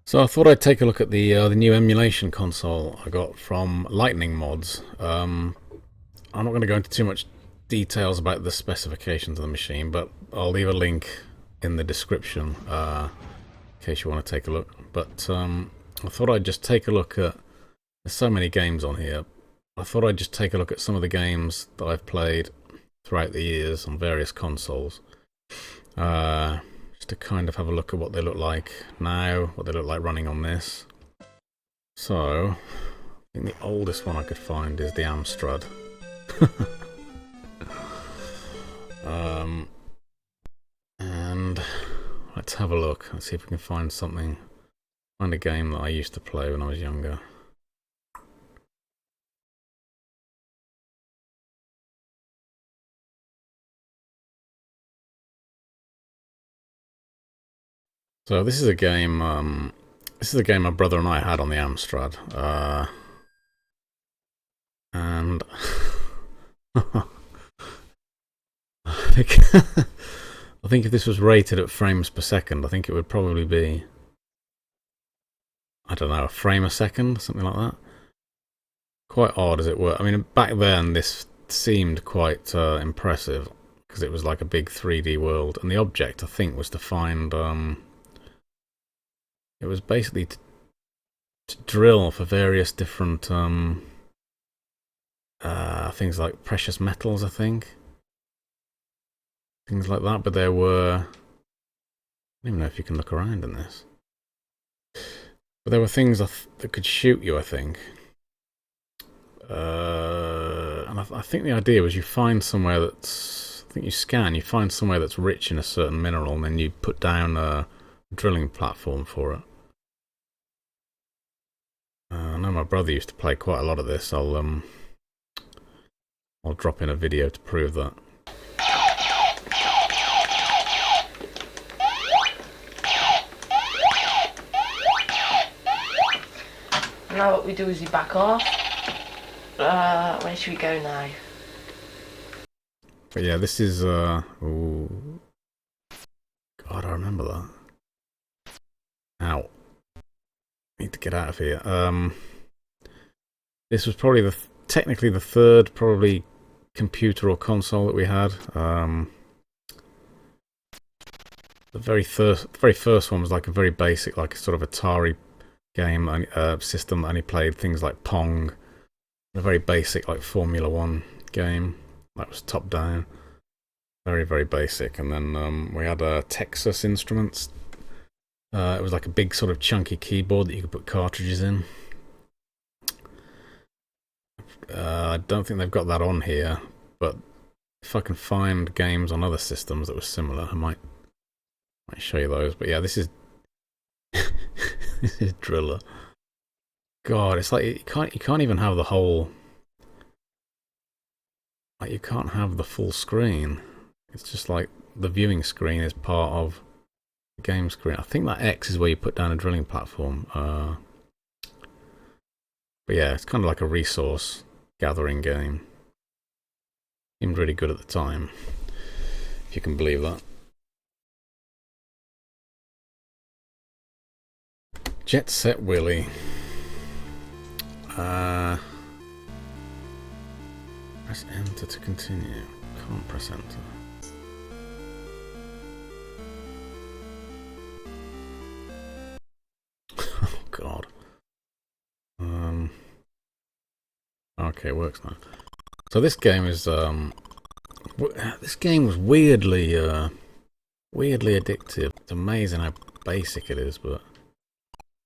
So I thought I'd take a look at the new emulation console I got from Lightning Mods. I'm not going to go into too much details about the specifications of the machine, but I'll leave a link in the description in case you want to take a look. But I thought I'd just take a look at. There's so many games on here. I thought I'd just take a look at some of the games that I've played throughout the years on various consoles. Just to kind of have a look at what they look like now, what they look like running on this. So, I think the oldest one I could find is the Amstrad. And let's have a look. Let's see if we can find something. Find a game that I used to play when I was younger. So this is a game. This is a game my brother and I had on the Amstrad, and I think if this was rated at frames per second, I think it would probably be, I don't know, a frame a second, something like that. Quite odd, as it were. I mean, back then this seemed quite impressive because it was like a big 3D world, and the object I think was to find. It was basically to drill for various different things like precious metals, I think. Things like that, but there were... I don't even know if you can look around in this. But there were things that could shoot you, I think. And I think the idea was you find somewhere that's... I think you scan, you find somewhere that's rich in a certain mineral, and then you put down a drilling platform for it. I know my brother used to play quite a lot of this. I'll drop in a video to prove that. Now what we do is we back off. Where should we go now? But yeah, this is ooh. God, I remember that. Ow. Need to get out of here. This was probably technically the third probably computer or console that we had. The very first one was like a very basic, like a sort of Atari game system that only played things like Pong. A very basic like Formula 1 game that was top down. Very, very basic. And then we had Texas Instruments. It was like a big sort of chunky keyboard that you could put cartridges in. I don't think they've got that on here, but if I can find games on other systems that were similar, I might show you those. But yeah, this is this is Driller. God, it's like you can't even have the whole, like you can't have the full screen. It's just like the viewing screen is part of the game screen. I think that X is where you put down a drilling platform. But yeah, it's kind of like a resource gathering game. Seemed really good at the time, if you can believe that. Set Willie. Press enter to continue. Can't press enter. Oh God. Okay, it works now. So this game is this game was weirdly addictive. It's amazing how basic it is, but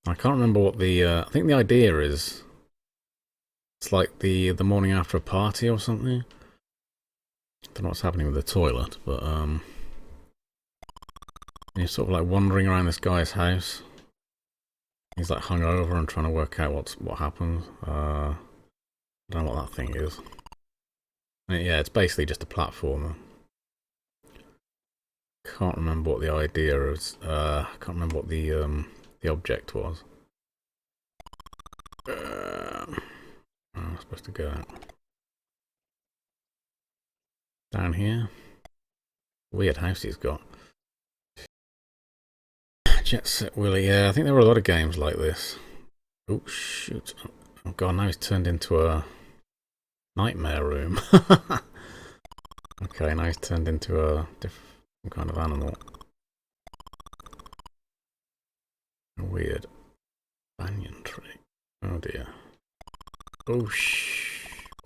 I can't remember what the I think the idea is. It's like the morning after a party or something. I don't know what's happening with the toilet, but you're sort of like wandering around this guy's house. He's like hungover and trying to work out what happened. I don't know what that thing is. Yeah, it's basically just a platformer. Can't remember what the idea is. I can't remember what the object was. I'm supposed to go out. Down here. Weird house he's got. Jet Set Willie, yeah, I think there were a lot of games like this. Oh, shoot. Oh, God, now he's turned into a nightmare room. Okay, now he's turned into a different kind of animal. Weird. Banyan tree. Oh, dear. Oh,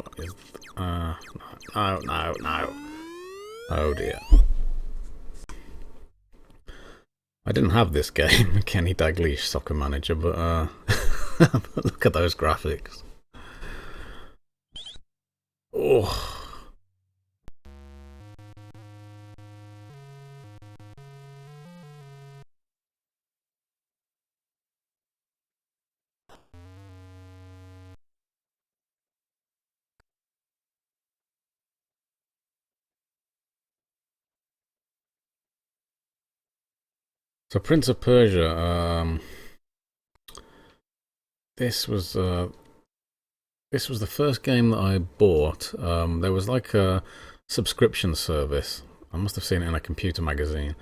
what is... no. Oh, dear. I didn't have this game, Kenny Dalglish Soccer Manager, but but look at those graphics. Oh. So Prince of Persia, this was the first game that I bought. There was like a subscription service. I must have seen it in a computer magazine.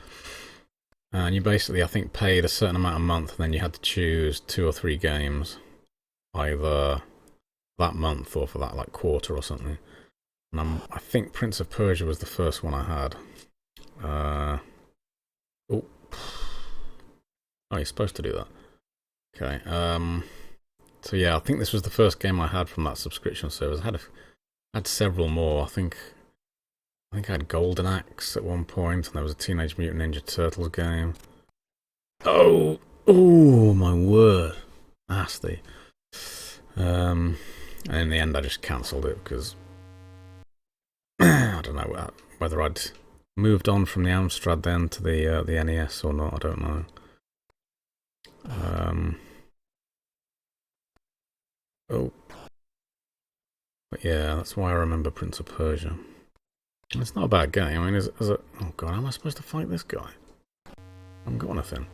And you basically, I think, paid a certain amount a month, and then you had to choose 2 or 3 games, either that month or for that like quarter or something. And I think Prince of Persia was the first one I had. Oh, you're supposed to do that. Okay. So yeah, I think this was the first game I had from that subscription service. I had several more. I think I had Golden Axe at one point, and there was a Teenage Mutant Ninja Turtles game. Oh my word, nasty. And in the end, I just cancelled it because I don't know whether I'd moved on from the Amstrad then to the NES or not. I don't know. But yeah, that's why I remember Prince of Persia. It's not a bad game. I mean, is it? Oh god, how am I supposed to fight this guy? I haven't got anything.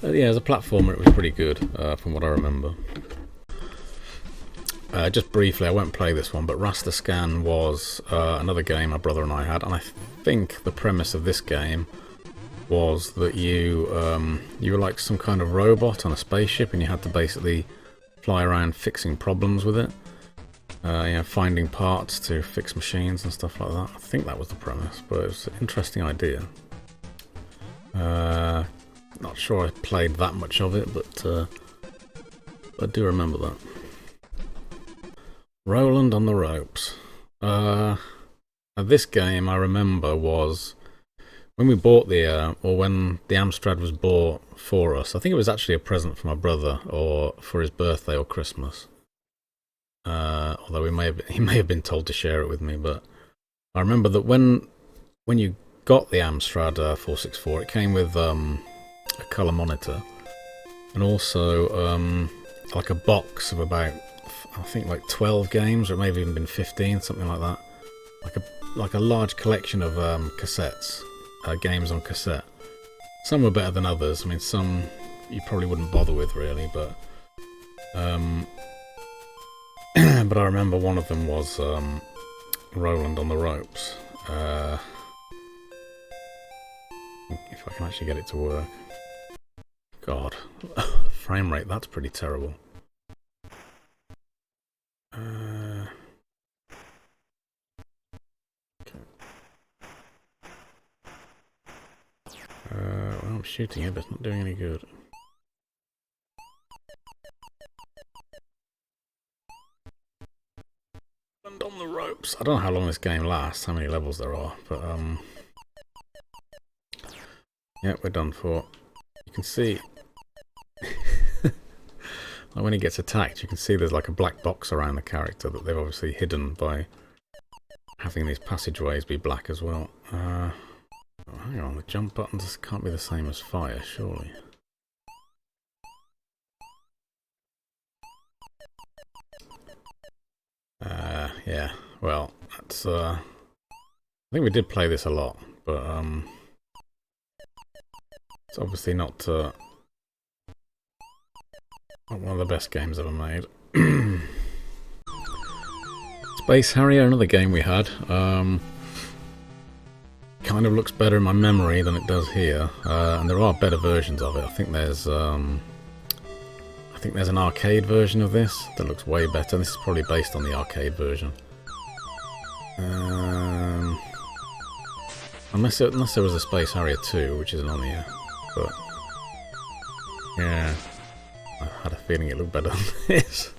Yeah, as a platformer, it was pretty good, from what I remember. Just briefly, I won't play this one, but Raster Scan was another game my brother and I had, and I think the premise of this game was that you were like some kind of robot on a spaceship, and you had to basically fly around fixing problems with it. Finding parts to fix machines and stuff like that. I think that was the premise, but it was an interesting idea. Not sure I played that much of it, but I do remember that. Roland on the ropes. This game I remember was when we bought when the Amstrad was bought for us. I think it was actually a present for my brother, or for his birthday or Christmas. Although he may have been told to share it with me, but I remember that when you got the Amstrad 464, it came with a colour monitor, and also like a box of about, I think, like 12 games, or it may have even been 15, something like that. Like a large collection of cassettes, games on cassette. Some were better than others. I mean, some you probably wouldn't bother with really, but but I remember one of them was Roland on the ropes. If I can actually get it to work. God, frame rate, that's pretty terrible. Okay. Well, I'm shooting it, but it's not doing any good. And on the ropes. I don't know how long this game lasts, how many levels there are, but yeah, we're done for. You can see like when he gets attacked, you can see there's like a black box around the character that they've obviously hidden by having these passageways be black as well. Hang on, the jump buttons can't be the same as fire, surely. Yeah, well, that's I think we did play this a lot, but it's obviously not one of the best games ever made. Space Harrier, another game we had. kind of looks better in my memory than it does here, and there are better versions of it. I think there's an arcade version of this that looks way better. This is probably based on the arcade version. Unless there was a Space Harrier 2, which isn't on here, but yeah, I had a feeling it looked better than this.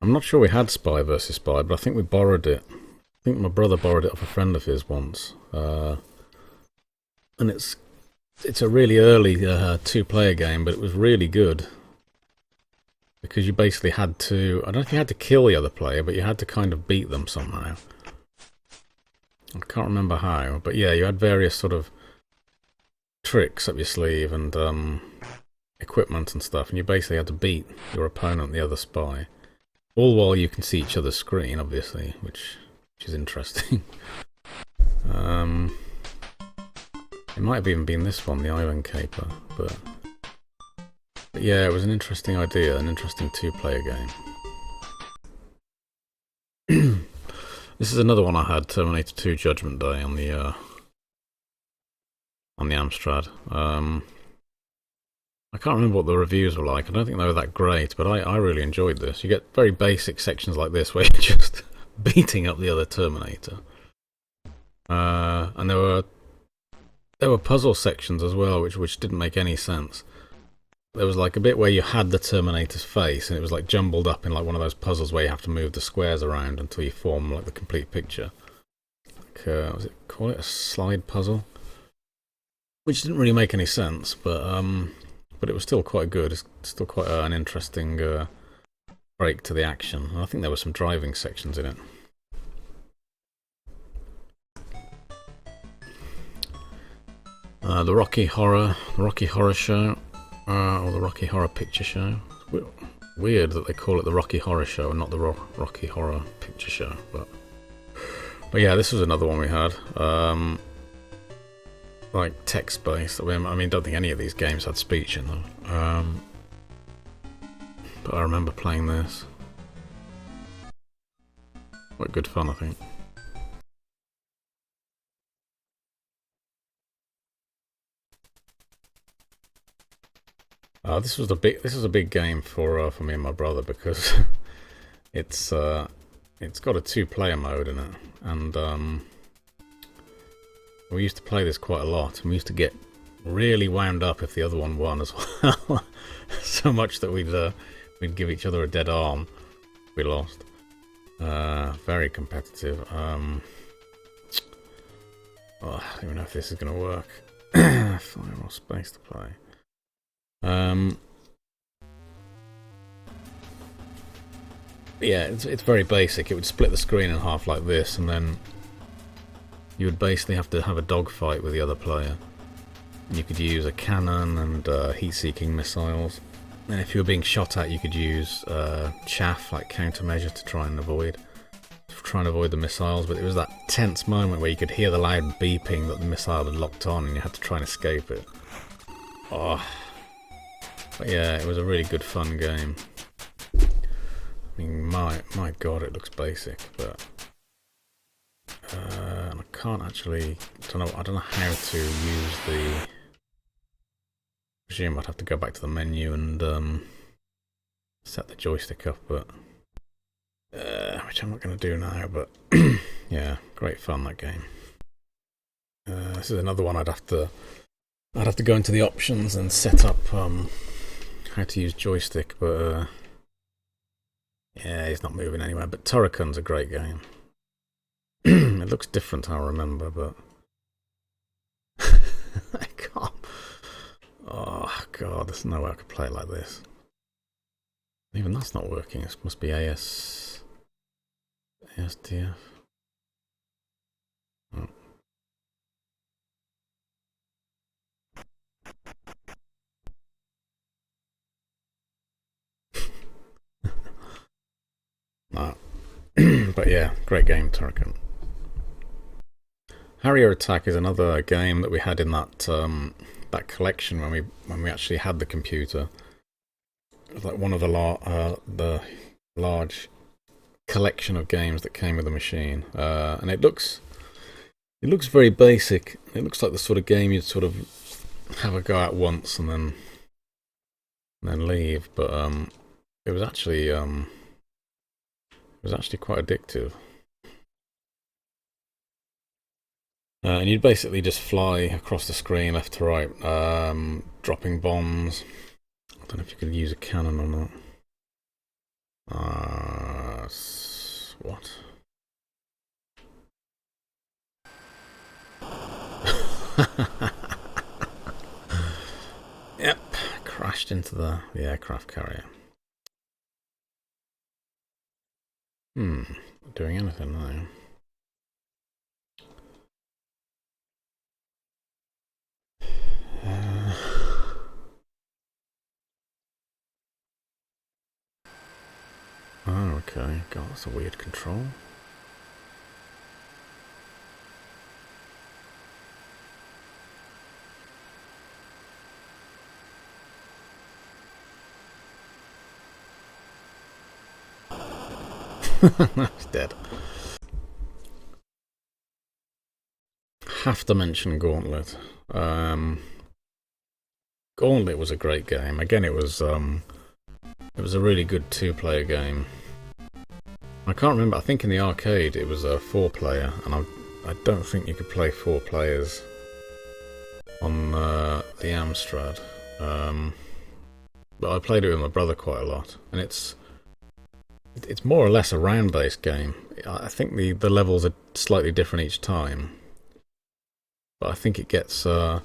I'm not sure we had Spy vs Spy, but I think we borrowed it. I think my brother borrowed it off a friend of his once, and it's a really early two-player game, but it was really good because you basically had to, I don't know if you had to kill the other player, but you had to kind of beat them somehow. I can't remember how, but yeah, you had various sort of tricks up your sleeve and equipment and stuff, and you basically had to beat your opponent, the other spy, all while you can see each other's screen, obviously, which is interesting. It might have even been this one, the Island Caper, but yeah, it was an interesting idea, an interesting two-player game. This is another one I had, Terminator 2 Judgment Day on the Amstrad. I can't remember what the reviews were like. I don't think they were that great, but I really enjoyed this. You get very basic sections like this where you're just beating up the other Terminator. And there were puzzle sections as well, which didn't make any sense. There was like a bit where you had the Terminator's face, and it was like jumbled up in like one of those puzzles where you have to move the squares around until you form like the complete picture. Like, call it a slide puzzle? Which didn't really make any sense, but it was still quite good. It's still quite an interesting break to the action. And I think there were some driving sections in it. The Rocky Horror Show, or the Rocky Horror Picture Show. Weird that they call it the Rocky Horror Show and not the Rocky Horror Picture Show, but yeah, this was another one we had. Like text-based. I mean, don't think any of these games had speech in them. But I remember playing this. Quite good fun, I think. This was a big game for me and my brother because it's got a two-player mode in it, and we used to play this quite a lot, and we used to get really wound up if the other one won as well. So much that we'd give each other a dead arm if we lost. Very competitive. Oh, I don't even know if this is going to work. Fire or space to play. Yeah, it's very basic. It would split the screen in half like this, and then you would basically have to have a dogfight with the other player. You could use a cannon and heat-seeking missiles. And if you were being shot at, you could use chaff, like countermeasure, to try and avoid the missiles. But it was that tense moment where you could hear the loud beeping that the missile had locked on, and you had to try and escape it. Oh. But yeah, it was a really good fun game. I mean, my god, it looks basic, but and I can't actually. I don't know how to use the. I presume I'd have to go back to the menu and set the joystick up, but which I'm not going to do now. But yeah, great fun, that game. This is another one I'd have to go into the options and set up how to use joystick, but yeah, he's not moving anywhere. But Turrican's a great game. It looks different, I remember, but I can't. Oh god, there's no way I could play it like this. Even that's not working. It must be ASDF. Oh. No. But yeah, great game, Turrican. Harrier Attack is another game that we had in that that collection when we actually had the computer. It was like one of the large collection of games that came with the machine, and it looks very basic. It looks like the sort of game you'd sort of have a go at once and then leave. But it was actually quite addictive. And you'd basically just fly across the screen left to right, dropping bombs. I don't know if you could use a cannon or not. What? Yep, crashed into the aircraft carrier. Doing anything now? Oh, okay. God, that's a weird control. That's dead. Have to mention Gauntlet. Gauntlet was a great game. Again, it was a really good two-player game. I can't remember. I think in the arcade it was a 4-player, and I don't think you could play 4 players on the Amstrad. But I played it with my brother quite a lot, and it's more or less a round-based game. I think the levels are slightly different each time, but I think it gets. I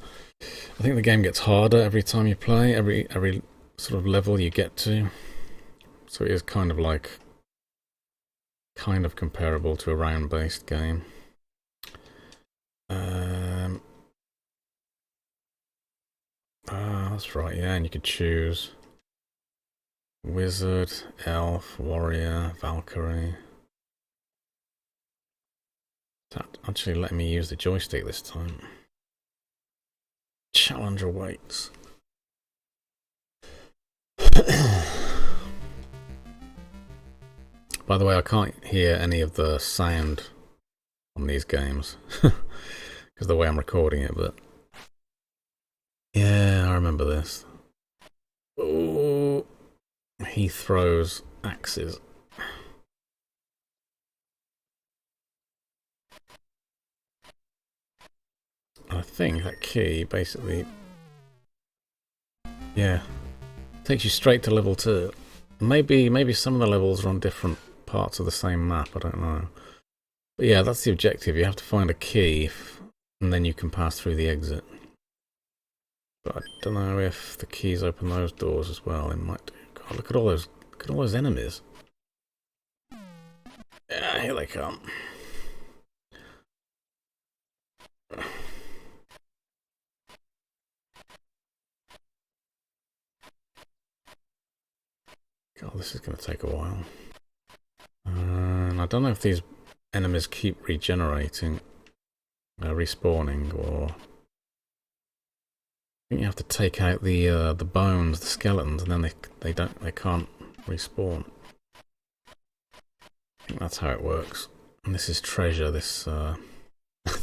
think the game gets harder every time you play. Every sort of level you get to, so it is kind of comparable to a round-based game. That's right. Yeah, and you could choose Wizard, Elf, Warrior, Valkyrie. That actually let me use the joystick this time. Challenger waits. By the way, I can't hear any of the sound on these games because the way I'm recording it, but yeah, I remember this. Oh, he throws axes. I think that key basically, yeah, takes you straight to level 2. Maybe some of the levels are on different parts of the same map, I don't know. But yeah, that's the objective. You have to find a key, and then you can pass through the exit. But I don't know if the keys open those doors as well. It might do. God, look at all those enemies. Yeah, here they come. God, this is going to take a while. And I don't know if these enemies keep regenerating, respawning, or I think you have to take out the bones, the skeletons, and then they can't respawn. I think that's how it works. And this is treasure. This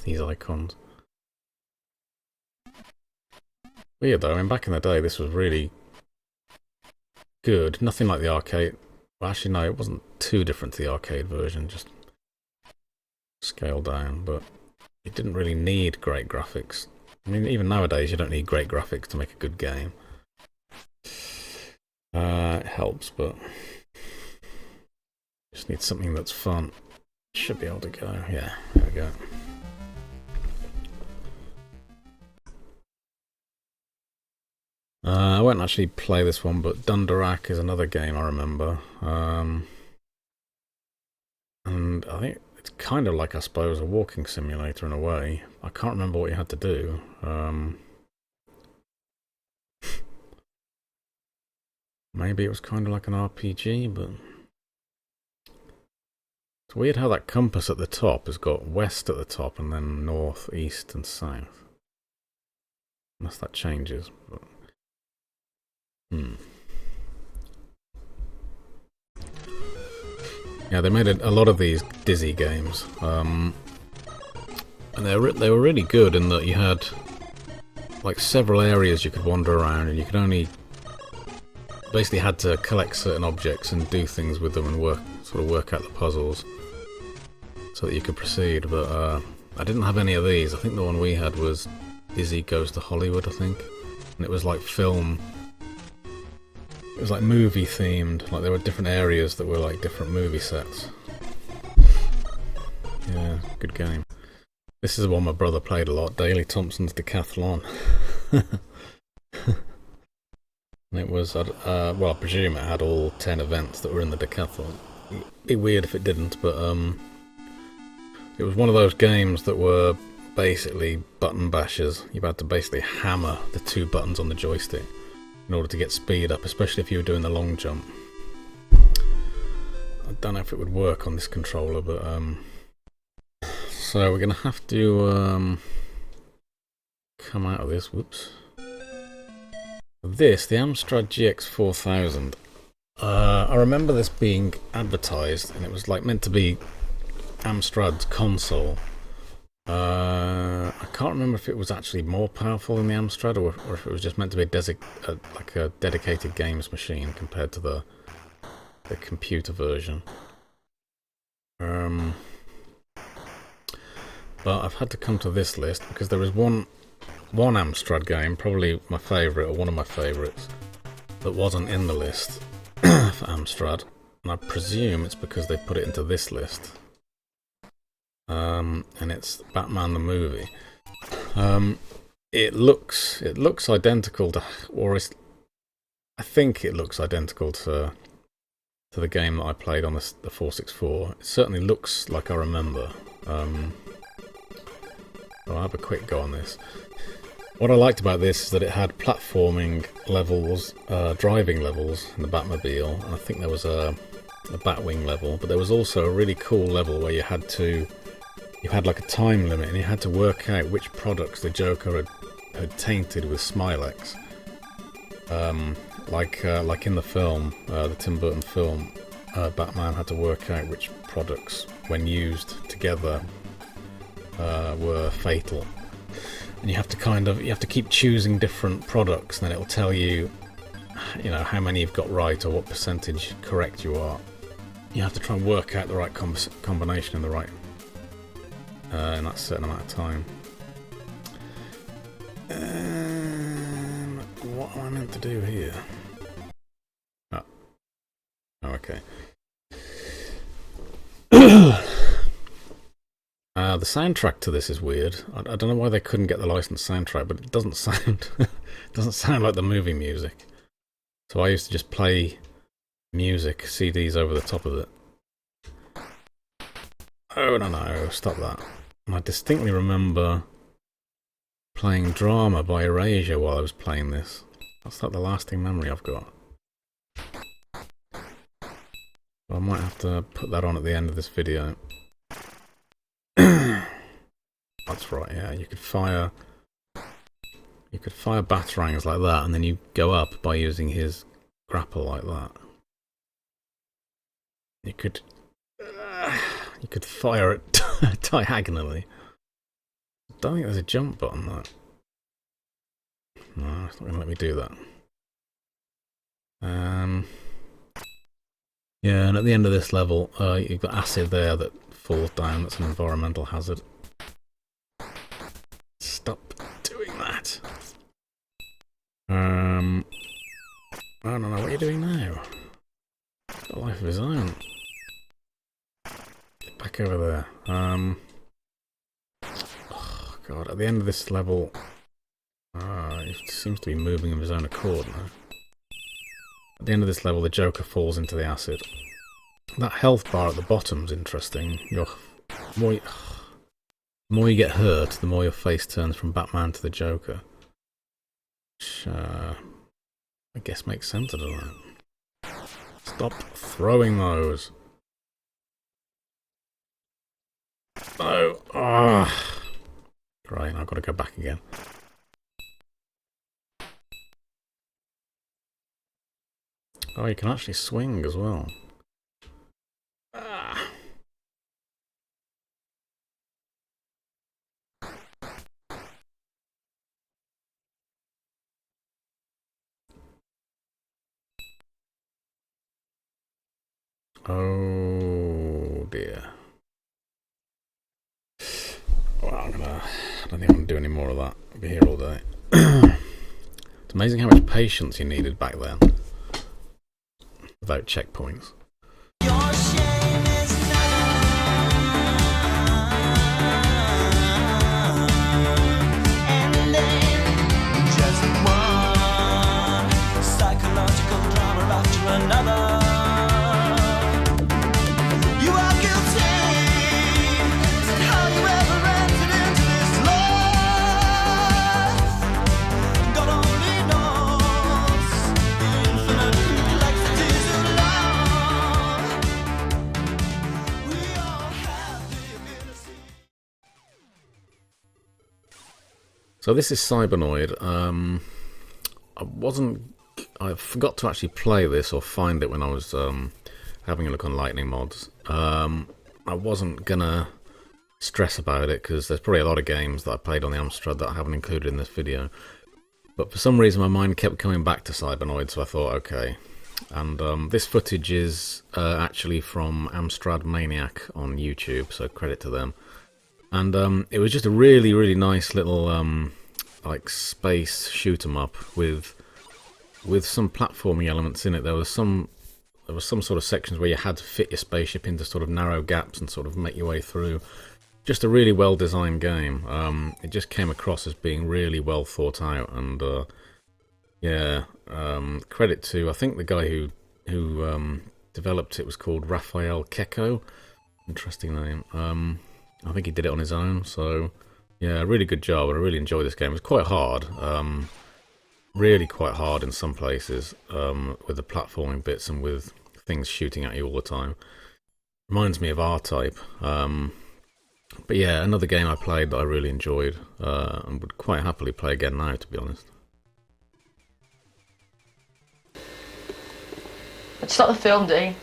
these icons. Weird though. I mean, back in the day, this was really good. Nothing like the arcade. Well, actually, no, it wasn't too different to the arcade version. Just scaled down, but it didn't really need great graphics. I mean, even nowadays, you don't need great graphics to make a good game. It helps, but just need something that's fun. Should be able to go. Yeah, there we go. I won't actually play this one, but Dunder is another game I remember. And I think it's kind of like, I suppose, a walking simulator in a way. I can't remember what you had to do. Maybe it was kind of like an RPG, but it's weird how that compass at the top has got west at the top and then north, east, and south. Unless that changes. But Yeah, they made a lot of these Dizzy games, and they were really good in that you had like several areas you could wander around, and you could only basically had to collect certain objects and do things with them and work out the puzzles so that you could proceed. But I didn't have any of these. I think the one we had was Dizzy Goes to Hollywood, I think, and it was like film. It was like movie themed, like there were different areas that were like different movie sets. Yeah, good game. This is the one my brother played a lot, Daley Thompson's Decathlon. And it was, well, I presume it had all 10 events that were in the Decathlon. It'd be weird if it didn't, but it was one of those games that were basically button bashers. You had to basically hammer the 2 buttons on the joystick in order to get speed up, especially if you were doing the long jump. I don't know if it would work on this controller, but so we're gonna have to come out of this. Whoops. This, the Amstrad GX4000. I remember this being advertised, and it was like meant to be Amstrad's console. I can't remember if it was actually more powerful than the Amstrad, or if it was just meant to be like a dedicated games machine compared to the computer version. But I've had to come to this list because there was one Amstrad game, probably my favourite or one of my favourites, that wasn't in the list for Amstrad, and I presume it's because they put it into this list. And it's Batman the movie. It looks identical to, I think it looks identical to the game that I played on the 464. It certainly looks like I remember. I'll have a quick go on this. What I liked about this is that it had platforming levels, driving levels in the Batmobile, and I think there was a Batwing level, but there was also a really cool level where you had like a time limit, and you had to work out which products the Joker had tainted with Smilex. Like in the film, the Tim Burton film, Batman had to work out which products, when used together, were fatal. And you have to keep choosing different products, and then it'll tell you, how many you've got right or what percentage correct you are. You have to try and work out the right combination in the right in that certain amount of time. What am I meant to do here? Oh, okay. The soundtrack to this is weird. I don't know why they couldn't get the licensed soundtrack, but it doesn't sound like the movie music. So I used to just play music, CDs over the top of it. Oh no, stop that. And I distinctly remember playing Drama by Erasure while I was playing this. That's like the lasting memory I've got. I might have to put that on at the end of this video. That's right, yeah, you could fire batarangs like that, and then you go up by using his grapple like that. You could fire it diagonally. I don't think there's a jump button there. No, it's not going to let me do that. Yeah, and at the end of this level, you've got acid there that falls down. That's an environmental hazard. Stop doing that. I don't know what you're doing now. He's got a life of his own. Get back over there. Oh god, at the end of this level, he seems to be moving of his own accord now. At the end of this level, the Joker falls into the acid. That health bar at the bottom's interesting. The more you get hurt, the more your face turns from Batman to the Joker. Which, I guess makes sense, I don't know. Stop throwing those. No! Right, I've got to go back again. Oh, you can actually swing as well. Oh dear. Well, I don't think I'm gonna do any more of that. I'll be here all day. It's amazing how much patience you needed back then. Without checkpoints. So this is Cyberoid. I forgot to actually play this or find it when I was having a look on Lightning mods. I wasn't gonna stress about it because there's probably a lot of games that I played on the Amstrad that I haven't included in this video. But for some reason my mind kept coming back to Cyberoid, so I thought, okay. And this footage is actually from Amstrad Maniac on YouTube, so credit to them. And it was just a really, really nice little like space shoot 'em up with some platforming elements in it. There was some sort of sections where you had to fit your spaceship into sort of narrow gaps and sort of make your way through. Just a really well designed game. It just came across as being really well thought out, and yeah, credit to, I think the guy who developed it was called Raphael Keko. Interesting name. I think he did it on his own, so yeah, really good job. I really enjoyed this game. It was quite hard, really quite hard in some places, with the platforming bits and with things shooting at you all the time. Reminds me of R-Type. But yeah, another game I played that I really enjoyed, and would quite happily play again now, to be honest. Let's start the film, D.